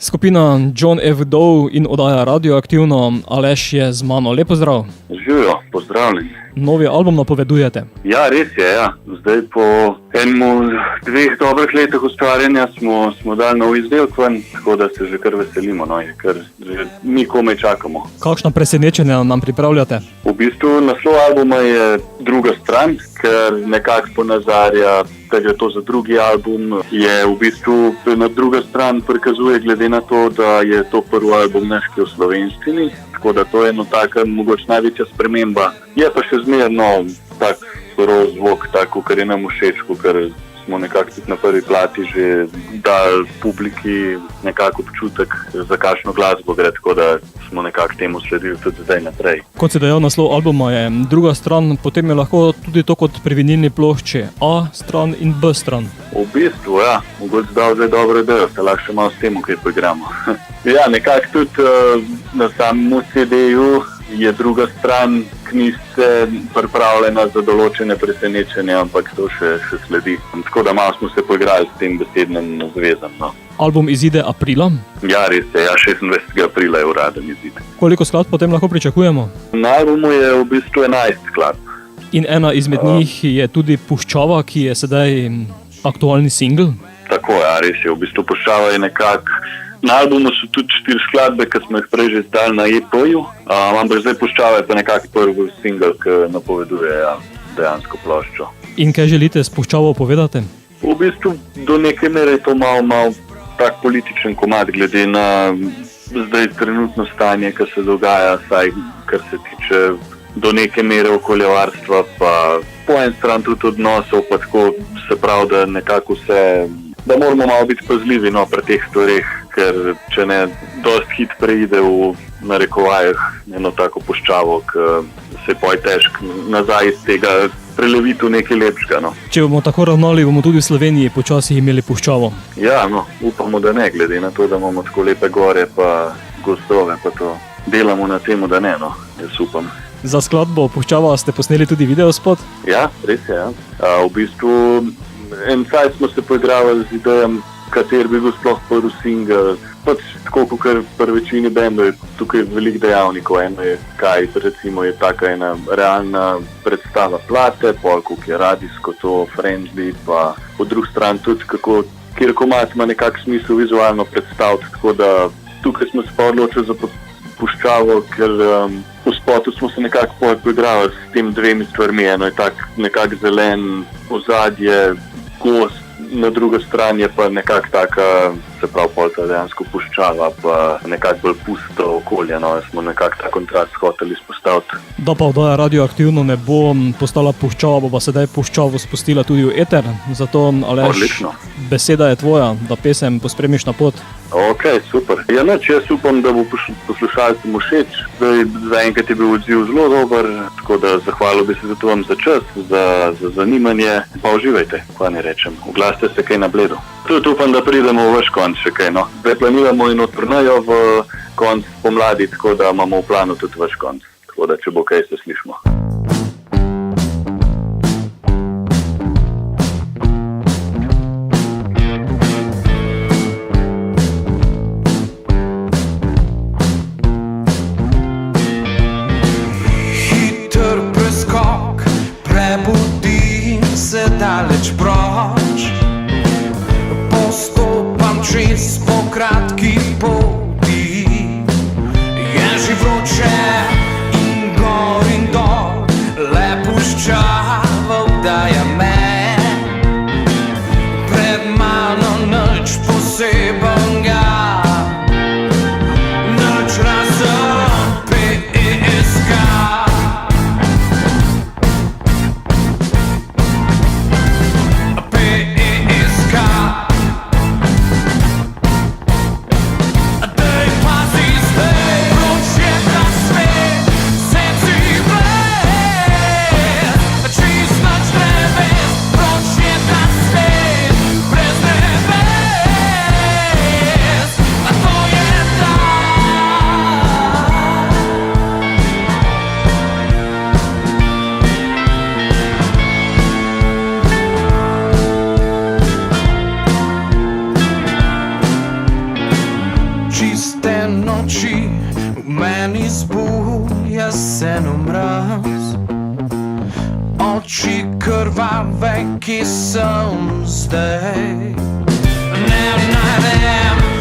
Skupina John F. Doe in oddaja Radioaktivno. Aleš je z mano. Lep pozdrav. Živijo, pozdravljeni. Novi album napovedujete. Ja, res je, ja. Zdaj po dveh dobrih letih ustvarjanja smo dali nov izdelek ven, tako da se že kar veselimo, ker že mi komaj čakamo. Kakšna presenečenja nam pripravljate? V bistvu naslov albuma je Druga stran, ker nekako ponazarja, da gre to za drugi album, je v bistvu na druga stran prikazuje glede na to, da je to prvi album naš, ki je v slovenščini, tako da to je taka mogoče največja sprememba. Je pa še zmerno tak surov zvok, tako, kar je nam všeč, ker smo nekako tudi na prvi plati že dali publiki nekako občutek, za kakšno glasbo gre, tako da smo nekako temu sledili tudi zdaj naprej. Kot si dejal, naslov albuma je Druga stran, potem je lahko tudi to kot pri vinilni plošči, A stran in B stran. V bistvu, ja, mogoče dal zdaj dobro idejo, se lahko še malo s tem, kaj poigramo. Ja, nekako tudi na samem CD-ju je druga stran knjižice pripravljena za določene presenečenja, ampak to še sledi. Tako da malo smo se poigrali s tem besednim zvezam. Album izide aprila? Ja, res je, 26. aprila je uraden izide. Koliko skladb potem lahko pričakujemo? Na albumu je v bistvu 11 skladb. In ena izmed njih je tudi Puščava, ki je sedaj aktualni singl? Tako, ja, res je. V bistvu Puščava je nekako. Na albumu so tudi 4 skladbe, ki smo jih prej že izdali na EP-ju, ampak zdaj Puščava je pa nekako prvi singl, ki napoveduje dejansko ploščo. In kaj želite s Puščavo povedati? V bistvu do neke mere je to malo tak političen komad, glede na zdaj trenutno stanje, ki se dogaja, saj kar se tiče do neke mere okoljevarstva, pa po en stran tudi odnosov, pa tako se pravi, da nekako vse, da moramo malo biti pazljivi pri teh stvareh, ker če ne, dost hit preide v narekovajih eno tako Puščavo, ki se je težko nazaj iz tega preleviti v nekaj lepšega. Če bomo tako ravnali, bomo tudi v Sloveniji počasi imeli Puščavo. Ja, upamo, da ne, glede na to, da imamo tako lepe gore pa gozdove, pa to delamo na temu, da ne, jaz upam. Za skladbo Puščava ste posneli tudi videospot? Ja, res je, ja. V bistvu en cajt smo se poigravali z idejem, kater bi bil sploh prvi singl. Pač tako, kot pri večini bendov je tukaj veliko dejavnikov. Eno je, kaj recimo je taka ena realna predstava plate, pol koliko je radijsko to, friendly, pa po drugi strani tudi kako, kjer komad ima nekak smisel vizualno predstaviti, tako da tukaj smo se pa odločili za Puščavo, ker v spotu smo se nekako poigravali s tem dvemi stvarmi. Eno je tak nekak zelen ozadje, gost, na druga stran je pa nekako taka, se pravi polta dejansko Puščava, pa nekako bolj pusto okolje, smo nekako ta kontrast hoteli izpostaviti. Da pa oddaja Radioaktivno ne bo postala Puščava, bo pa sedaj Puščavo spustila tudi v eter, zato Aleš, odlično. Beseda je tvoja, da pesem pospremiš na pot. Ok, super. Ja, jaz upam, da bo poslušalcem všeč. Zaenkrat je bil odziv zelo dober, tako da zahvalil bi se za to vam za čas, za zanimanje. Pa uživajte, kaj ne rečem. Oglasite se kaj na Bledu. Tudi upam, da pridemo v vaš konc še kaj. Zdaj planiramo in odprnejo v konc pomladi, tako da imamo v planu tudi vaš konc. Tako da če bo kaj, se slišimo. Daleč proč, postopam čez po kratki poti. Je že vroče in gor in dol, tiste noči v meni zbuja se mraz. Oči krvave, ki sem zdaj. Ne najdem